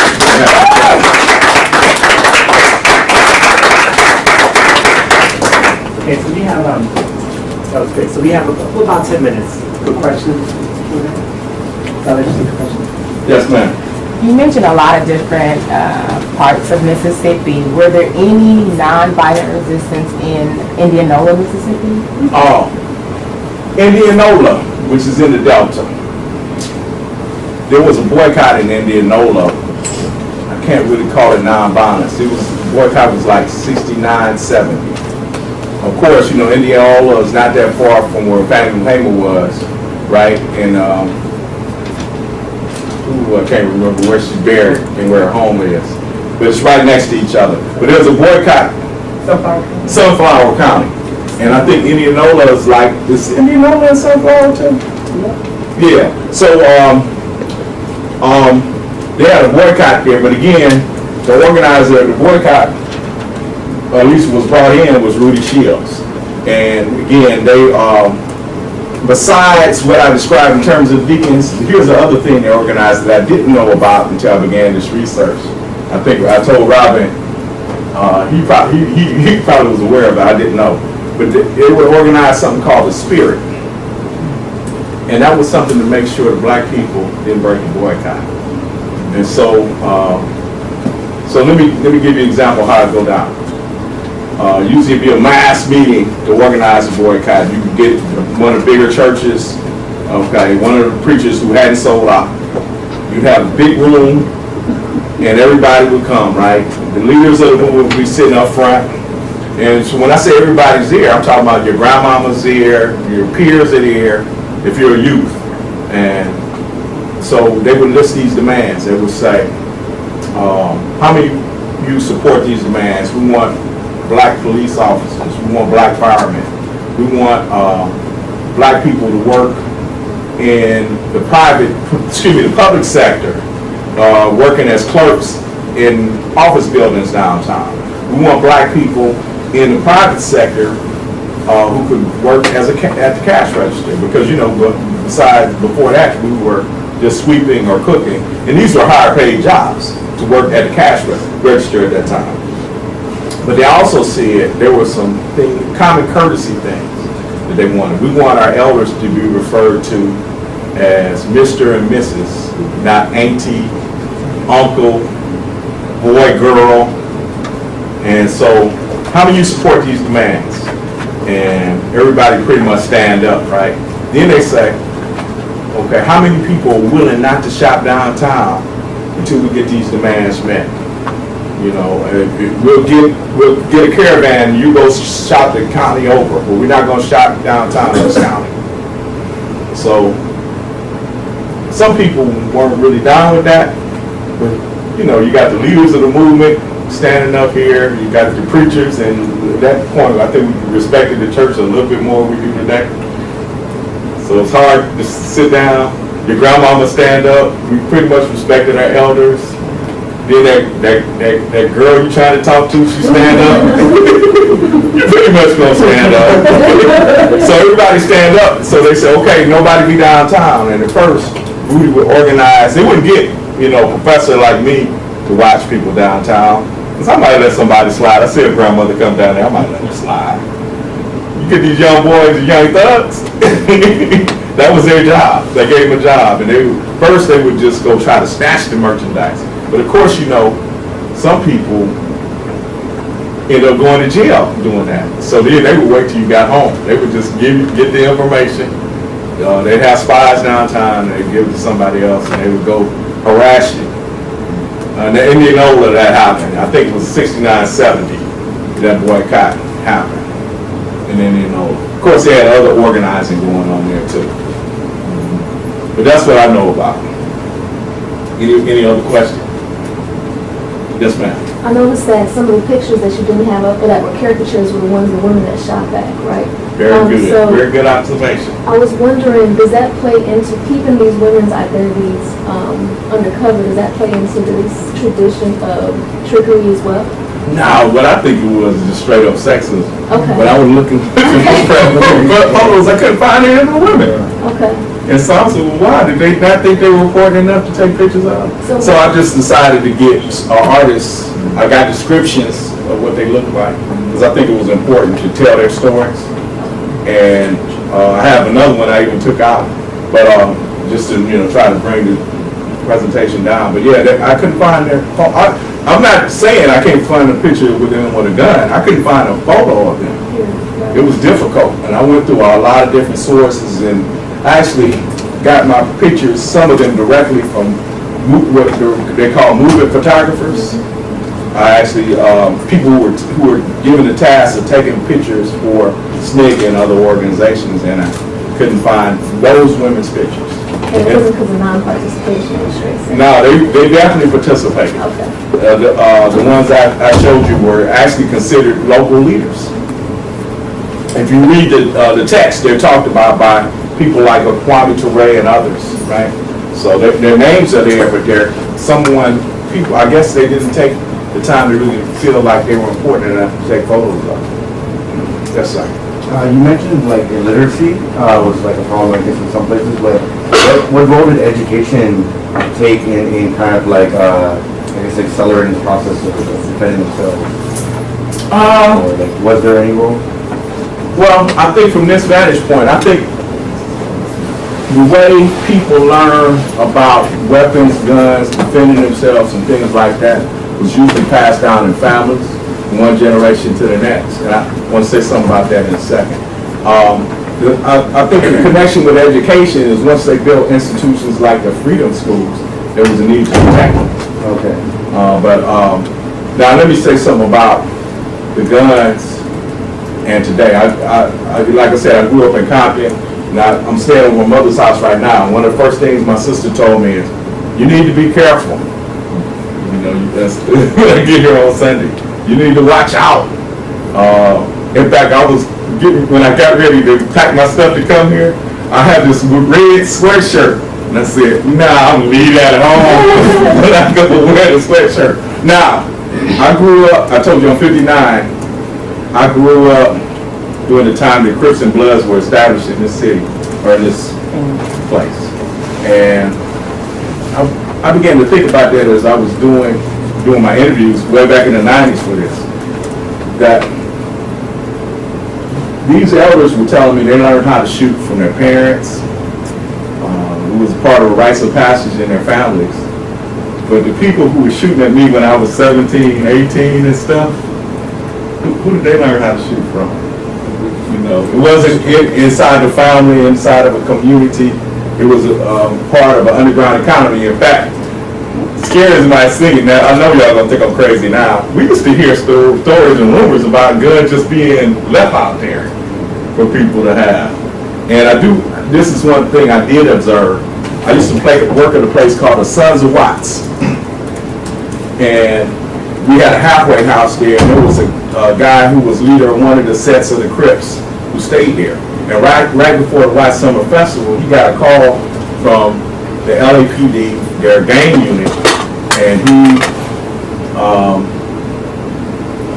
Okay, so we have, that was great. So we have about 10 minutes for questions. Yes, ma'am. You mentioned a lot of different parts of Mississippi. Were there any non-violent resistance in Indianola, Mississippi? Indianola, which is in the Delta. There was a boycott in Indianola. I can't really call it non-violence. The boycott was like 69, 70. Of course, you know, Indianola is not that far from where Fannie Hamer was, right? And I can't remember where she's buried and where her home is. But it's right next to each other. But there's a boycott. Sunflower County. And I think Indianola is like, is Indianola in Sunflower too? Yeah. So they had a boycott there, but again, the organizer of the boycott, at least was brought in, was Rudy Shields. And again, they besides what I described in terms of deacons, here's the other thing they organized that I didn't know about until I began this research. I think I told Robin, he probably was aware of it, I didn't know. But they would organize something called the Spirit. And that was something to make sure the black people didn't break the boycott. And so, let me give you an example of how it go down. Usually it'd be a mass meeting to organize a boycott. You could get one of the bigger churches, okay, one of the preachers who hadn't sold out. You'd have a big room and everybody would come, right? The leaders of the movement would be sitting up front. And so when I say everybody's there, I'm talking about your grandmama's there, your peers are there, if you're a youth. And so they would list these demands. They would say, how many of you support these demands? We want black police officers, we want black firemen, we want black people to work in the public sector, working as clerks in office buildings downtown. We want black people in the private sector who could work at the cash register, because you know, besides before that we were just sweeping or cooking, and these were higher paid jobs to work at the cash register at that time. But they also said there were some common courtesy things that they wanted. We want our elders to be referred to as Mr. and Mrs., not auntie, uncle, boy, girl. And so, how many of you support these demands? And everybody pretty much stand up, right? Then they say, okay, how many people are willing not to shop downtown until we get these demands met? You know, we'll get a caravan and you go shop the county over, but we're not going to shop downtown in this county. So some people weren't really down with that, but you know, you got the leaders of the movement standing up here, you got the preachers, and at that point I think we respected the church a little bit more than we do today. So it's hard to sit down, your grandmama stand up, we pretty much respected our elders. Then that girl you trying to talk to, she stand up. You pretty much gonna stand up. So everybody stand up. So they say, okay, nobody be downtown. And at first, we would organize. They wouldn't get, you know, a professor like me to watch people downtown. Because I might let somebody slide. I see a grandmother come down there, I might let her slide. You get these young boys and young thugs. That was their job. They gave them a job. And first they would just go try to snatch the merchandise. But of course, you know, some people end up going to jail doing that. So then they would wait till you got home. They would just get the information. They'd have spies downtown, and they'd give it to somebody else, and they would go harass you. And in Indianola that happened. I think it was 69, 70 that boycott happened in Indianola. Of course, they had other organizing going on there too. But that's what I know about. Any other questions? Yes, ma'am. I noticed that some of the pictures that you didn't have up there that were caricatures were the ones of the women that shot back, right? Very good observation. I was wondering, does that play into keeping these women's identities undercover? Does that play into this tradition of trickery as well? Now, what I think it was just straight up sexism. Okay. When I was looking for photos, I couldn't find any of the women. Okay. And so I said, well, why? Did they not think they were important enough to take pictures of? So I just decided to get artists. I got descriptions of what they look like because I think it was important to tell their stories. And I have another one I even took out, but just to try to bring the presentation down. But yeah, I couldn't find their. I'm not saying I can't find a picture with them with a gun. I couldn't find a photo of them. It was difficult, and I went through a lot of different sources, and I actually got my pictures, some of them directly from what they call movement photographers. I actually people who were given the task of taking pictures for SNCC and other organizations, and I couldn't find those women's pictures. And it wasn't because of non-participation in straight. No, they definitely participated. Okay. The ones I showed you were actually considered local leaders. If you read the text, they're talked about by people like Kwame Ture and others, right? So their names are there, but they're people, I guess they didn't take the time to really feel like they were important enough to take photos of. Yes, sir. You mentioned like illiteracy was like a problem, I guess, in some places, but what role did education take in kind of like, I guess, accelerating the process of defending themselves? Or like, was there any role? Well, I think from this vantage point, I think the way people learn about weapons, guns, defending themselves and things like that was usually passed down in families, from one generation to the next. And I want to say something about that in a second. I think the connection with education is once they built institutions like the freedom schools, there was a need to protect them. Okay. Now let me say something about the guns and today. Like I said, I grew up in Compton. Now I'm staying at my mother's house right now. And one of the first things my sister told me is, you need to be careful. That's when I get here on Sunday. You need to watch out. In fact, when I got ready to pack my stuff to come here, I had this red sweatshirt. And I said, nah, I'm gonna leave that at home. But I'm gonna wear the sweatshirt. Now, I grew up, I told you I'm 59. I grew up during the time that Crips and Bloods were established in this city, or in this place. And I began to think about that as I was doing my interviews way back in the 90s for this. That these elders were telling me they learned how to shoot from their parents. It was part of a rites of passage in their families. But the people who were shooting at me when I was 17, 18 and stuff, who did they learn how to shoot from? It wasn't inside the family, inside of a community. It was part of an underground economy. In fact, scary as my singing now, I know y'all gonna think I'm crazy now. We used to hear stories and rumors about guns just being left out there for people to have. And this is one thing I did observe. I used to work at a place called the Sons of Watts. And we had a halfway house there, and there was a guy who was leader of one of the sets of the Crips who stayed there. And right before the White Summer Festival, he got a call from the LAPD, their gang unit, and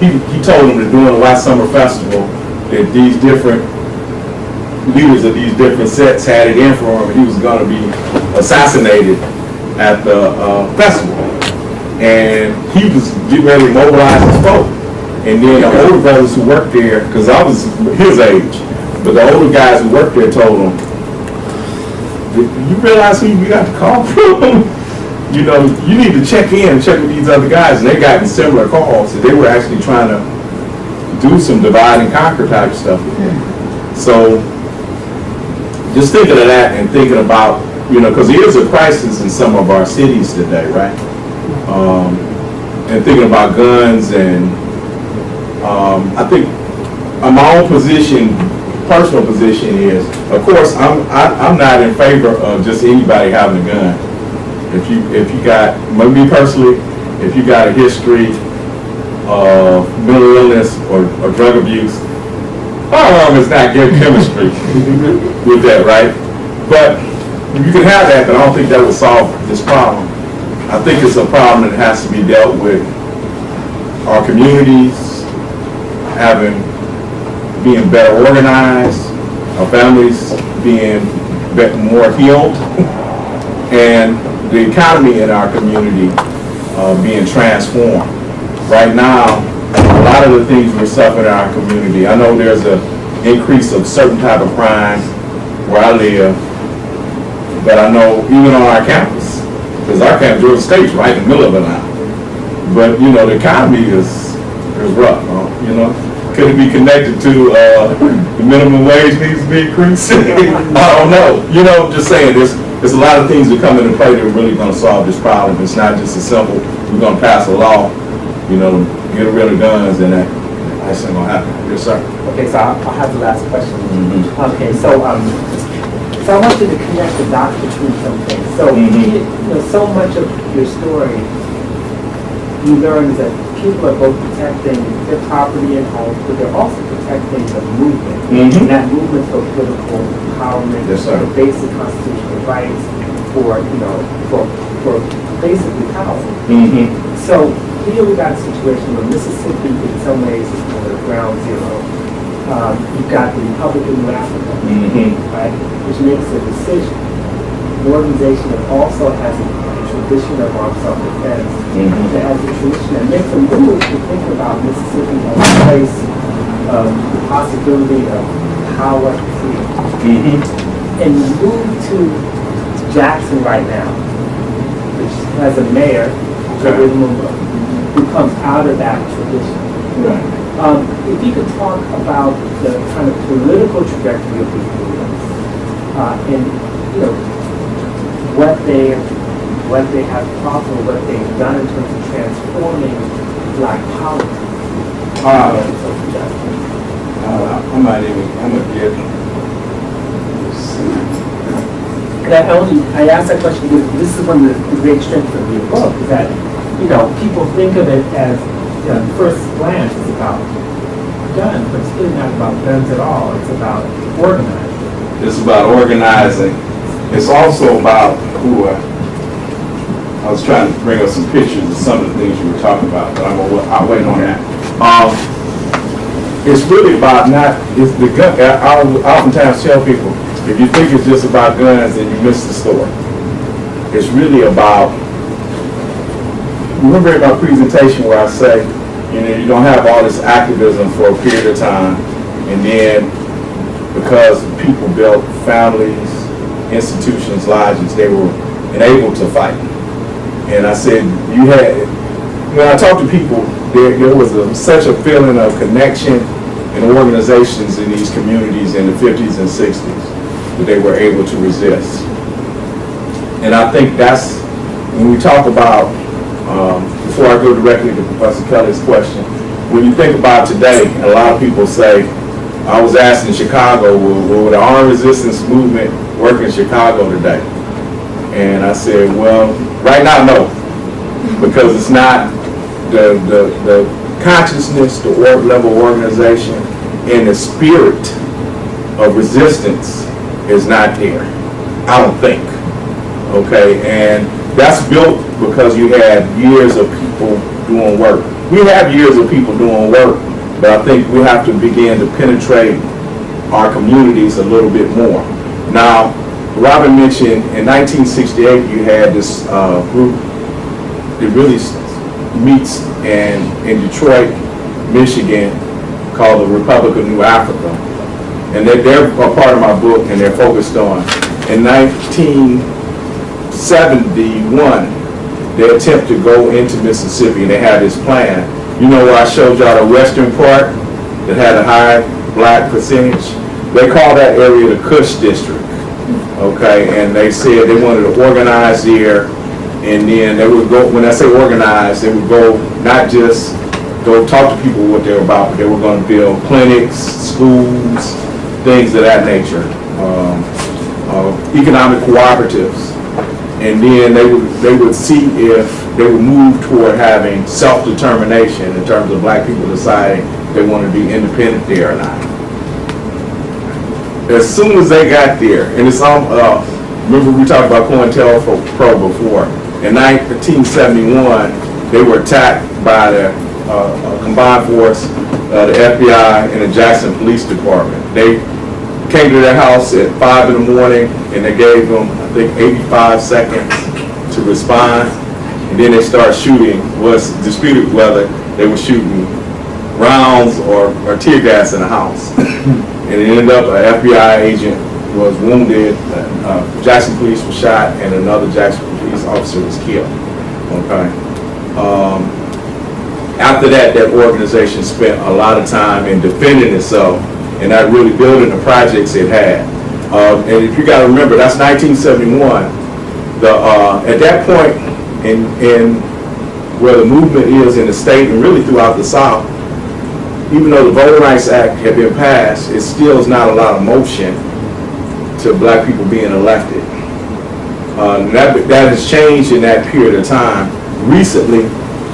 he told them that during the White Summer Festival that these different leaders of these different sets had it in for him, and he was going to be assassinated at the festival. And he was getting ready to mobilize his folk. And then the older brothers who worked there, because I was his age, but the older guys who worked there told him, you realize who you got to call from? You need to check in and check with these other guys. And they got similar calls. And they were actually trying to do some divide and conquer type stuff with them. So just thinking of that and thinking about, because there is a crisis in some of our cities today, right? And thinking about guns, and I think my own position, personal position is, of course, I'm not in favor of just anybody having a gun. If you got, me personally, if you got a history of mental illness or drug abuse, firearm is not good chemistry with that, right? But you can have that, but I don't think that will solve this problem. I think it's a problem that has to be dealt with our communities being better organized, our families being more healed, and the economy in our community being transformed. Right now, a lot of the things we're suffering in our community, I know there's an increase of certain type of crime where I live, but I know even on our campus, because our campus, Georgia State's right in the middle of it now. But, you know, the economy is rough, you know. Could it be connected to the minimum wage needs to be increased? I don't know. You know, just saying, there's a lot of things that come into play that are really going to solve this problem. It's not just as simple, we're going to pass a law, you know, get rid of guns, and that's not going to happen. Yes, sir. Okay, so I'll have the last question. Mhm. Okay, so I want you to connect the dots between some things. So, you know, so much of your story, you learn is that people are both protecting their property and homes, but they're also protecting the movement. Mhm. And that movement for political empowerment, Yes, sir. for basic constitutional rights, for, you know, for basically power. Mm-hmm. So here we got a situation where Mississippi in some ways is kind of ground zero. You've got the Republican New Africa, Mm-hmm. right, which makes a decision. An organization that also has a tradition of armed self-defense, Mhm. that has a tradition that makes a move to think about Mississippi as a place of the possibility of power and freedom. Mm-hmm. And you move to Jackson right now, which has a mayor, who comes out of that tradition. Right. If you could talk about the kind of political trajectory of these movements, and, you know, what they have possible, what they've done in terms of transforming Black politics. I'm gonna get. I asked that question because this is one of the great strengths of your book, is that, you know, people think of it as, you know, first glance, it's about guns, but it's really not about guns at all. It's about organizing. It's about organizing. It's also about I was trying to bring up some pictures of some of the things you were talking about, but I'll wait on that. It's really about it's the gun. I oftentimes tell people, if you think it's just about guns, then you miss the story. It's really about, remember in my presentation where I say, you know, you don't have all this activism for a period of time, and then because people built families, institutions, lodges, they were enabled to fight. And I said, when I talk to people, there was such a feeling of connection and organizations in these communities in the 50s and 60s that they were able to resist. And I think that's, when we talk about, before I go directly to Professor Kelly's question, when you think about today, a lot of people say, I was asked in Chicago, will the armed resistance movement work in Chicago today? And I said, well, right now, no, because it's not the consciousness, the level of organization, and the spirit of resistance is not there. I don't think. Okay, and that's built because you had years of people doing work. We have years of people doing work, but I think we have to begin to penetrate our communities a little bit more. Now, Robin mentioned in 1968 you had this group that really meets in Detroit, Michigan, called the Republic of New Africa. And they're a part of my book, and they're focused on, in 1971, they attempt to go into Mississippi, and they had this plan. You know where I showed y'all the western part that had a high black percentage? They call that area the Kush District. Okay, and they said they wanted to organize there, and then they would go, when I say organize, they would go, not just go talk to people what they were about, but they were going to build clinics, schools, things of that nature, economic cooperatives, and then they would see if they would move toward having self-determination in terms of black people deciding if they want to be independent there or not. as soon as they got there, and it's remember we talked about COINTELPRO before. In 1971, they were attacked by the combined force, the FBI, and the Jackson Police Department. They came to their house at 5 in the morning, and they gave them, I think, 85 seconds to respond. And then they started shooting. Was disputed whether they were shooting rounds or tear gas in the house. And it ended up an FBI agent was wounded, Jackson police was shot, and another Jackson police officer was killed. Okay. After that, that organization spent a lot of time in defending itself and not really building the projects it had. And if you got to remember, that's 1971. At that point, in where the movement is in the state and really throughout the South, even though the Voting Rights Act had been passed, it still is not a lot of motion to black people being elected. That has changed in that period of time. Recently,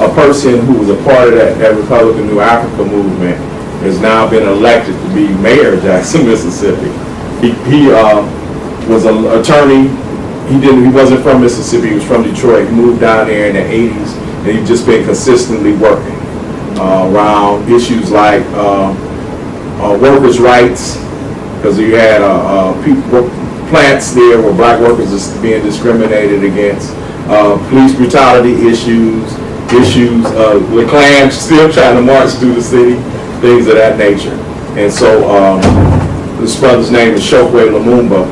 a person who was a part of that Republican New Africa movement has now been elected to be mayor of Jackson, Mississippi. He was an attorney. He wasn't from Mississippi, he was from Detroit. He moved down there in the 80s, and he's just been consistently working around issues like workers' rights, because you had plants there where black workers are being discriminated against, police brutality issues, the Klan still trying to march through the city, things of that nature. And so this brother's name is Chokwe Lumumba.